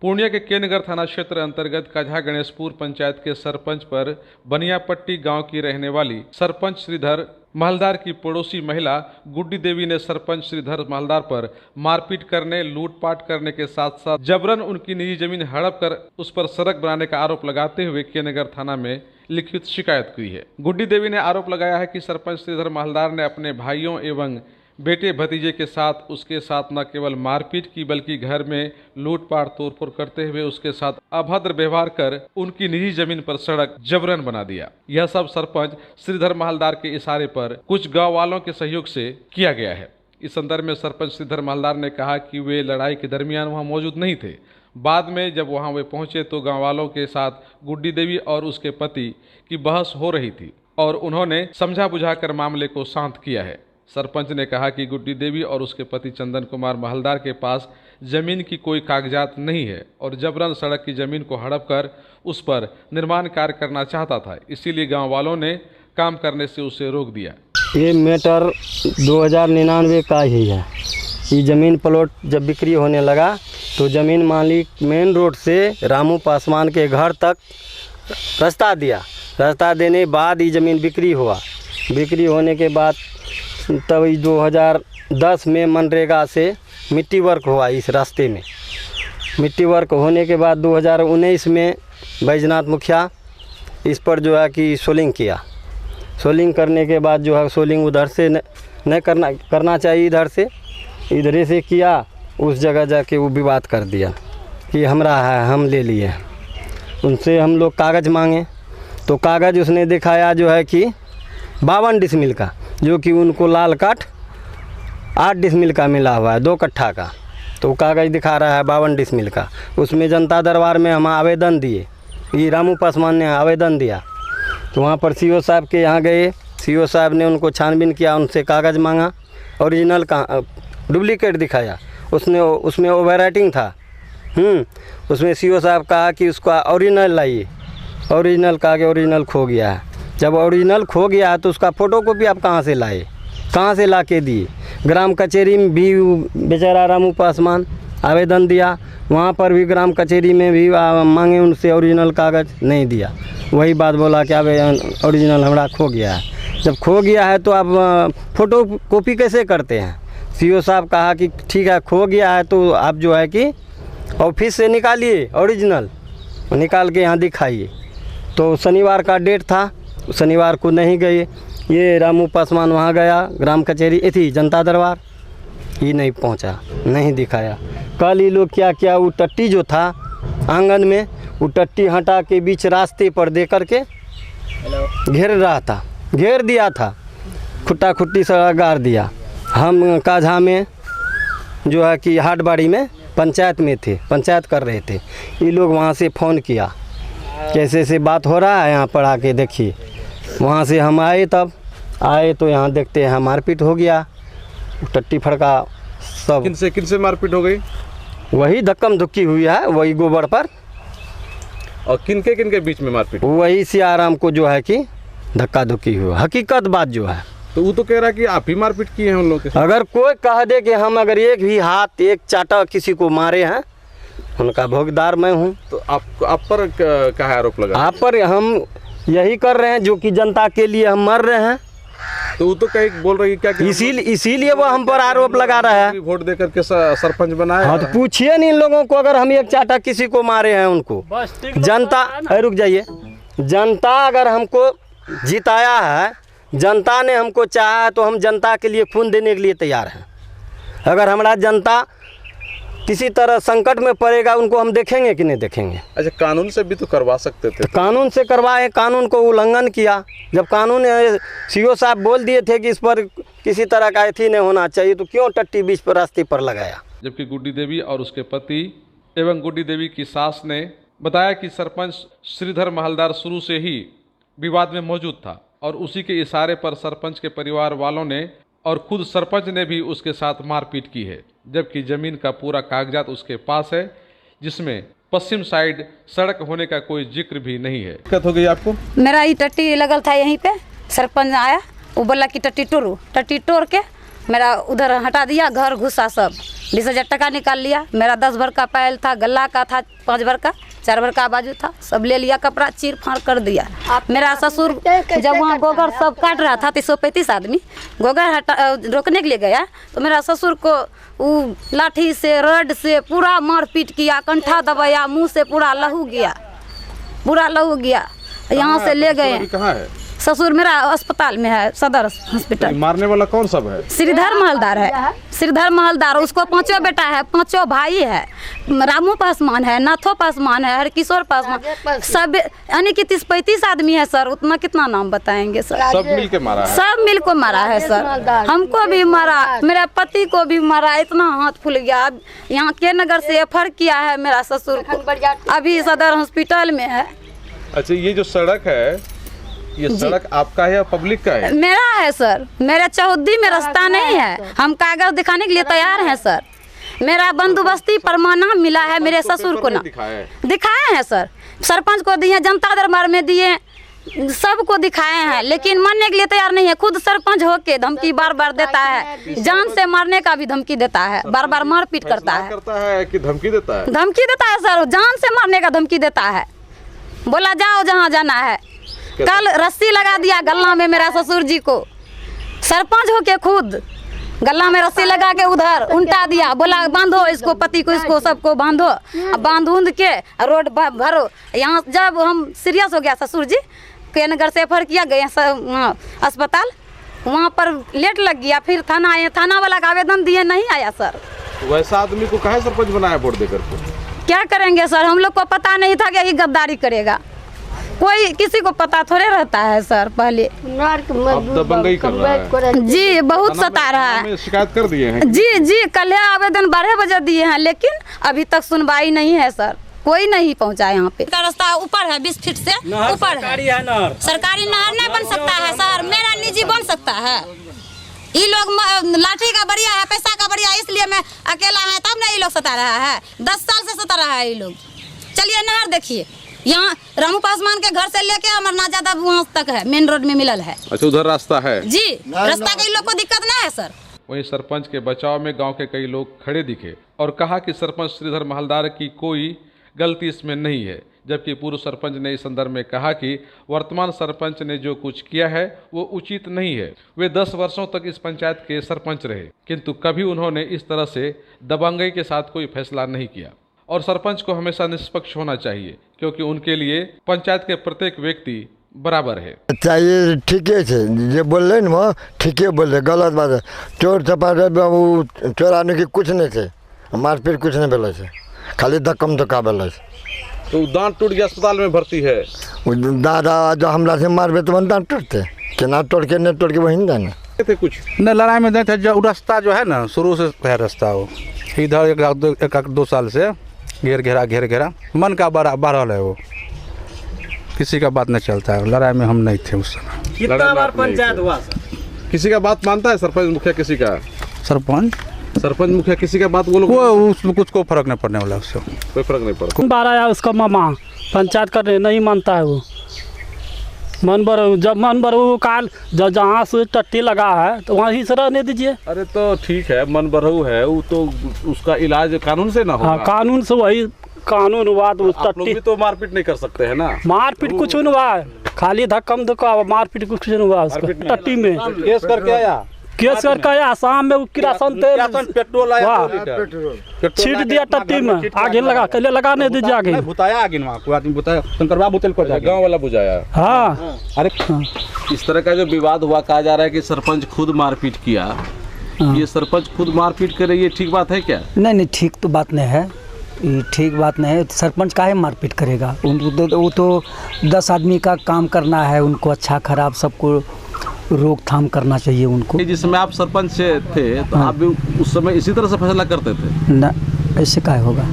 पूर्णिया के के नगर थाना क्षेत्र अंतर्गत काझा गणेशपुर पंचायत के सरपंच पर बनियापट्टी गांव की रहने वाली सरपंच श्रीधर महलदार की पड़ोसी महिला गुड्डी देवी ने सरपंच श्रीधर महलदार पर मारपीट करने, लूटपाट करने के साथ साथ जबरन उनकी निजी जमीन हड़प कर उस पर सड़क बनाने का आरोप लगाते हुए के नगर थाना में लिखित शिकायत की है। गुड्डी देवी ने आरोप लगाया है कि सरपंच श्रीधर महलदार ने अपने भाइयों एवं बेटे भतीजे के साथ उसके साथ न केवल मारपीट की बल्कि घर में लूटपाट तोड़फोड़ करते हुए उसके साथ अभद्र व्यवहार कर उनकी निजी जमीन पर सड़क जबरन बना दिया। यह सब सरपंच श्रीधर महलदार के इशारे पर कुछ गांव वालों के सहयोग से किया गया है। इस संदर्भ में सरपंच श्रीधर महलदार ने कहा कि वे लड़ाई के दरमियान वहां मौजूद नहीं थे। बाद में जब वहां वे पहुंचे तो गाँव वालों के साथ गुड्डी देवी और उसके पति की बहस हो रही थी और उन्होंने समझा बुझाकर मामले को शांत किया है। सरपंच ने कहा कि गुड्डी देवी और उसके पति चंदन कुमार महलदार के पास जमीन की कोई कागजात नहीं है और जबरन सड़क की जमीन को हड़प कर उस पर निर्माण कार्य करना चाहता था, इसीलिए गांव वालों ने काम करने से उसे रोक दिया। ये मैटर 2099 का ही है। ये ज़मीन प्लॉट जब बिक्री होने लगा तो ज़मीन मालिक मेन रोड से रामू पासवान के घर तक रास्ता दिया। रास्ता देने बाद ये ज़मीन बिक्री हुआ। बिक्री होने के बाद तब 2010 में मनरेगा से मिट्टी वर्क हुआ इस रास्ते में। मिट्टी वर्क होने के बाद 2019 में बैजनाथ मुखिया इस पर जो है कि सोलिंग किया। सोलिंग करने के बाद जो है सोलिंग उधर से नहीं करना चाहिए, इधर से किया। उस जगह जाके वो विवाद कर दिया कि हमरा है, हम ले लिए। उनसे हम लोग कागज़ मांगे तो कागज़ उसने दिखाया जो है कि 52 डिसमिल का, जो कि उनको लाल काठ 8 डिसमिल का मिला हुआ है, 2 कट्ठा का। तो कागज़ दिखा रहा है 52 डिसमिल का। उसमें जनता दरबार में हम आवेदन दिए, ये रामू पासवान ने आवेदन दिया। तो वहाँ पर सीओ साहब के यहाँ गए, सीओ साहब ने उनको छानबीन किया, उनसे कागज़ मांगा, ओरिजिनल का डुप्लीकेट दिखाया। उसमें ओवर राइटिंग था। उसमें सीओ साहब कहा कि उसका ओरिजिनल लाइए। ओरिजिनल कहा कि ओरिजिनल खो गया है। जब ओरिजिनल खो गया तो उसका फ़ोटोकॉपी आप कहाँ से लाए, कहाँ से ला के दिए? ग्राम कचहरी में भी बेचारा रामू पासवान आवेदन दिया, वहाँ पर भी ग्राम कचहरी में भी मांगे, उनसे ओरिजिनल कागज़ नहीं दिया। वही बात बोला कि अब ओरिजिनल हमारा खो गया है। जब खो गया है तो आप फ़ोटोकॉपी कैसे करते हैं? सीओ साहब कहा कि ठीक है, खो गया है तो आप जो है कि ऑफिस से निकालिए, ओरिजिनल निकाल के यहाँ दिखाइए। तो शनिवार का डेट था, शनिवार को नहीं गए। ये रामू पासवान वहाँ गया, ग्राम कचहरी थी जनता दरबार, ये नहीं पहुँचा, नहीं दिखाया। कल ये लोग क्या किया, वो टट्टी जो था आंगन में, वो टट्टी हटा के बीच रास्ते पर दे करके घेर रहा था, घेर दिया था, खुट्टा खुट्टी से गाड़ दिया। हम काझा में जो है कि हाटबाड़ी में पंचायत में थे, पंचायत कर रहे थे। ये लोग वहाँ से फ़ोन किया कैसे से बात हो रहा है, यहाँ पर आके देखिए। वहाँ से हम आए, तब आए तो यहाँ देखते हैं मारपीट हो गया, टट्टी फड़का सब। किनसे मारपीट हो गई? वही धक्कम धुक्की हुई है, वही गोबर पर। और किनके बीच में मारपीट? वही सियाराम को जो है कि धक्का धुक्की हुआ, हकीकत बात जो है। तो वो तो कह रहा है कि आप ही मारपीट किए हैं उन लोगों के साथ। अगर कोई कह दे कि हम अगर एक भी हाथ एक चाटा किसी को मारे हैं, उनका भोगदार मैं हूँ। तो आप पर क्या आरोप लगा? आप पर हम यही कर रहे हैं जो कि जनता के लिए हम मर रहे हैं। तो वो तो कहीं बोल रही है क्या, इसीलिए वो हम पर आरोप लगा रहा है। वोट दे करके सरपंच बनाया। हाँ, तो पूछिए नहीं इन लोगों को, अगर हम एक चाटा किसी को मारे हैं उनको। जनता, रुक जाइए, जनता अगर हमको जिताया है, जनता ने हमको चाहा है, तो हम जनता के लिए खून देने के लिए तैयार हैं। अगर हमारा जनता किसी तरह संकट में पड़ेगा, उनको हम देखेंगे कि नहीं देखेंगे? अच्छा, कानून से भी तो करवा सकते थे। कानून से करवाए, कानून को उल्लंघन किया। जब कानून सीओ साहब बोल दिए थे कि इस पर किसी तरह का एथी नहीं होना चाहिए, तो क्यों टट्टी बीच पर रास्ते पर लगाया? जबकि गुड्डी देवी और उसके पति एवं गुड्डी देवी की सास ने बताया कि सरपंच श्रीधर महलदार शुरू से ही विवाद में मौजूद था और उसी के इशारे पर सरपंच के परिवार वालों ने और खुद सरपंच ने भी उसके साथ मारपीट की है। जबकि जमीन का पूरा कागजात उसके पास है, जिसमें पश्चिम साइड सड़क होने का कोई जिक्र भी नहीं है। दिक्कत हो गई आपको? मेरा ये टट्टी लगल था यहीं पे, सरपंच आया, वो बोला कि टट्टी तोड़ो, टट्टी तोड़ के मेरा उधर हटा दिया, घर घुसा सब 20,000 टका निकाल लिया। मेरा 10 भर का पायल था, गला का था 5 भर का, 4 भर का बाजू था, सब ले लिया, कपड़ा चीर फाड़ कर दिया। मेरा ससुर जब वहाँ गोबर सब काट रहा था 335 आदमी गोबर रोकने के लिए गया, तो मेरा ससुर को वो लाठी से रड से पूरा मार पीट किया, कंठा दबाया, मुंह से पूरा लहू गया, पूरा लहू गया। यहाँ से ले गए। कहाँ है ससुर मेरा अस्पताल में है, सदर हॉस्पिटल। मारने वाला कौन सब है? श्रीधर महलदार है, श्रीधर महलदार। उसको 5 बेटा है, 5 भाई है। रामू पासवान है, नाथो पासवान है, हरकिशोर पासवान, सब यानी कि 30-35 आदमी है सर। उतना कितना नाम बताएंगे सर? सब मिल के मारा है? सब मिल को मारा है सर। हमको भी मारा, मेरे पति को भी मारा। इतना हाथ फूल गया। अब यहाँ के नगर से एफर किया है मेरा ससुर को, अभी सदर हॉस्पिटल में है। अच्छा, ये जो सड़क है, ये सड़क आपका है या पब्लिक का है? मेरा है सर, मेरे चौहद्दी में रास्ता नहीं है। हम कागज दिखाने के लिए तैयार हैं सर। मेरा बंदोबस्ती परमाना मिला है मेरे ससुर को ना दिखाए हैं सर। सरपंच को दिए, जनता दरबार में दिए, सबको दिखाए हैं, लेकिन मानने के लिए तैयार नहीं है। खुद सरपंच होके धमकी बार बार देता है, जान से मारने का भी धमकी देता है, बार बार मारपीट करता है कि धमकी देता है? धमकी देता है सर, जान से मारने का धमकी देता है। बोला जाओ जहाँ जाना है। कल रस्सी लगा दिया गला में मेरा ससुर जी को, सरपंच होके खुद गला में रस्सी लगा के उधर उल्टा दिया। बोला बांधो इसको, पति को, इसको सबको बांधो। बांध उंध के रोड भरो। यहाँ जब हम सीरियस हो गया ससुर जी के नगर से रेफर किया गए अस्पताल, वहाँ पर लेट लग गया। फिर थाना आए, थाना वाला का आवेदन दिए, नहीं आया सर। वैसा आदमी को काहे सरपंच बनाया वोट देकर? क्या करेंगे सर, हम लोग को पता नहीं था कि ये गद्दारी करेगा। कोई किसी को पता थोड़े रहता है सर। पहले अब दबंगई कर रहा है जी, बहुत सता रहा है। शिकायत कर दिए हैं? जी, कल आवेदन 12 बजे दिए हैं, लेकिन अभी तक सुनवाई नहीं है सर। कोई नहीं पहुंचा यहाँ पे। रास्ता ऊपर है, 20 फीट से ऊपर है। सरकारी नहर नहीं बन सकता है सर, मेरा निजी बन सकता है। ये लोग लाठी का बढ़िया है, पैसा का बढ़िया, इसलिए मैं अकेला है, तब ना ये लोग सता रहा है। 10 साल से सता रहा है ये लोग। चलिए नहर देखिए, यहाँ रामू पासवान के घर से लेके अमरनाथ तक वहाँ तक है, मेन रोड में मिलल है। अच्छा, उधर रास्ता है? जी, रास्ता के लोग को दिक्कत नहीं है सर। वहीं सरपंच के बचाव में गांव के कई लोग खड़े दिखे और कहा कि सरपंच श्रीधर महलदार की कोई गलती इसमें नहीं है, जबकि पूर्व सरपंच ने इस संदर्भ में कहा कि वर्तमान सरपंच ने जो कुछ किया है वो उचित नहीं है। वे 10 वर्षों तक इस पंचायत के सरपंच रहे, किंतु कभी उन्होंने इस तरह से दबंगई के साथ कोई फैसला नहीं किया और सरपंच को हमेशा निष्पक्ष होना चाहिए, क्योंकि उनके लिए पंचायत के प्रत्येक व्यक्ति बराबर है। चाहिए ठीके है, जो बोल रहे ना ठीके बोल रहे, गलत बात है। चोर चपाटे चोराने की कुछ नहीं थे, मारपीट कुछ नहीं बोले थे, खाली धक्कम धक्का बोले। तो दांत टूट गया, अस्पताल में भर्ती है। दादा जो हमला से मारबे तो दांत टूटते, केना तोड़ के नहीं तोड़ के वही जाना थे। कुछ न लड़ाई में नहीं थे। जो रास्ता जो है ना, शुरू से है रास्ता, वो इधर 1-2 साल से घेर घेरा मन का बढ़ल है। वो किसी का बात नहीं चलता है। लड़ाई में हम नहीं थे उस समय। कितना बार पंचायत हुआ? किसी का बात मानता है सरपंच मुखिया? किसी का सरपंच मुखिया किसी का बात बोलो, वो उसमें कुछ को फर्क नहीं पड़ने वाला, उससे कोई फर्क नहीं पड़ता। बार आया उसका मामा पंचायत करने नहीं मानता है। वो मन भर वो काल जहाँ से टट्टी लगा है तो वहीं से रहने दीजिए। अरे तो ठीक है, मन बरहू है वो, तो उसका इलाज कानून से ना होगा? हाँ, कानून से, वही कानून हुआ। तो आप लोग भी तो मारपीट नहीं कर सकते हैं ना? मारपीट कुछ नहीं हुआ, खाली धक्कम धक्का, मारपीट कुछ नहीं हुआ उसका। टट्टी में केस करके आया, केस करके आया। शाम में किरासन तेल पेट्रोल आया, छीट दिया टट्टी में, आगे लगा के लगाने दीजिए। आगे बुताया, आगे कोई आदमी बुताया, शंकर बाबू तेल को गाँव वाला बुझाया। हाँ, अरे इस तरह का जो विवाद हुआ, कहा जा रहा है कि सरपंच खुद मारपीट किया। ये सरपंच खुद मारपीट करे, ये ठीक बात है क्या? नहीं, ठीक तो बात नहीं है, ये ठीक बात नहीं है। सरपंच काहे मारपीट करेगा? वो तो 10 आदमी का काम करना है, उनको अच्छा खराब सबको रोकथाम करना चाहिए उनको। जिस समय आप सरपंच थे तो आप भी उस समय इसी तरह से फैसला करते थे ना? ऐसे काहे होगा?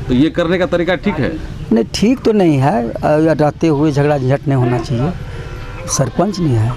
तो ये करने का तरीका ठीक है? नहीं, ठीक तो नहीं है। रहते हुए झगड़ा झंझट नहीं होना चाहिए। सरपंच नहीं है,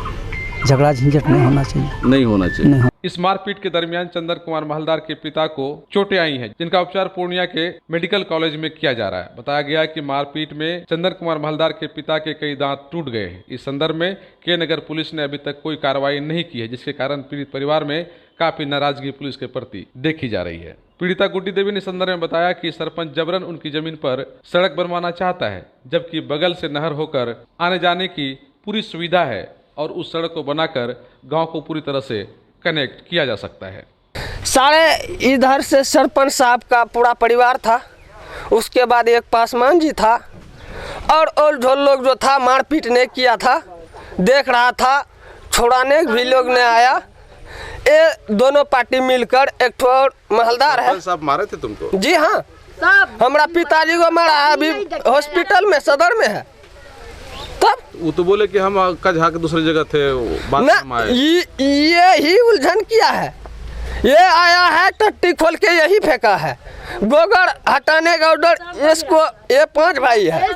झगड़ा झंझट नहीं होना चाहिए। नहीं होना चाहिए। नहीं। इस मारपीट के दरमियान चंदन कुमार महलदार के पिता को चोटें आई हैं, जिनका उपचार पूर्णिया के मेडिकल कॉलेज में किया जा रहा है। बताया गया कि मारपीट में चंदन कुमार महलदार के पिता के कई दांत टूट गए हैं। इस संदर्भ में के नगर पुलिस ने अभी तक कोई कार्रवाई नहीं की है, जिसके कारण पीड़ित परिवार में काफी नाराजगी पुलिस के प्रति देखी जा रही है। पीड़िता गुड्डी देवी ने संदर्भ में बताया कि सरपंच जबरन उनकी जमीन पर सड़क बनवाना चाहता है, जबकि बगल से नहर होकर आने जाने की पूरी सुविधा है और उस सड़क को बनाकर गांव को पूरी तरह से कनेक्ट किया जा सकता है। सारे इधर से सरपंच साहब का पूरा परिवार था, उसके बाद एक पासवान जी था और झोल लोग जो था मारपीट ने किया था, देख रहा था, छुड़ाने भी लोग ने आया। ये दोनों पार्टी मिलकर एक ठो महलदार है। साहब मारे थे तुमको? जी हाँ, हमारा पिताजी को मारा है, अभी हॉस्पिटल में सदर में है। तब वो तो बोले कि हम कजहा के दूसरी जगह थे, बात में आए। ये ही उलझन किया है। ये आया है टट्टी खोल के यही फेंका है। गोबर हटाने का ऑर्डर इसको, ये 5 भाई है,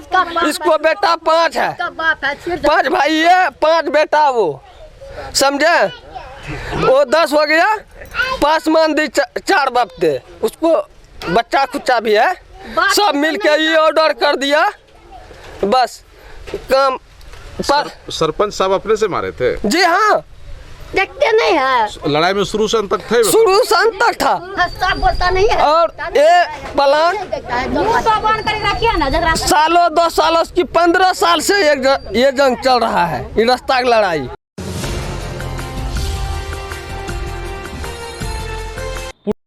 इसको बेटा 5 है, 5 भाई है, 5 बेटा, वो समझे, वो 10 हो गया। पासवान दी 4 बाप थे, उसको बच्चा खुच्चा भी है, सब मिलके ये ऑर्डर कर दिया। बस काम सरपंच साहब अपने से मारे थे? जी हाँ, देखते नहीं है, लड़ाई में शुरू से अंत तक थे? शुरू से अंत तक था। बोलता नहीं है। और ये प्लान सालों 2 सालों की 15 साल से ये जंग चल रहा है, ये रास्ता की लड़ाई।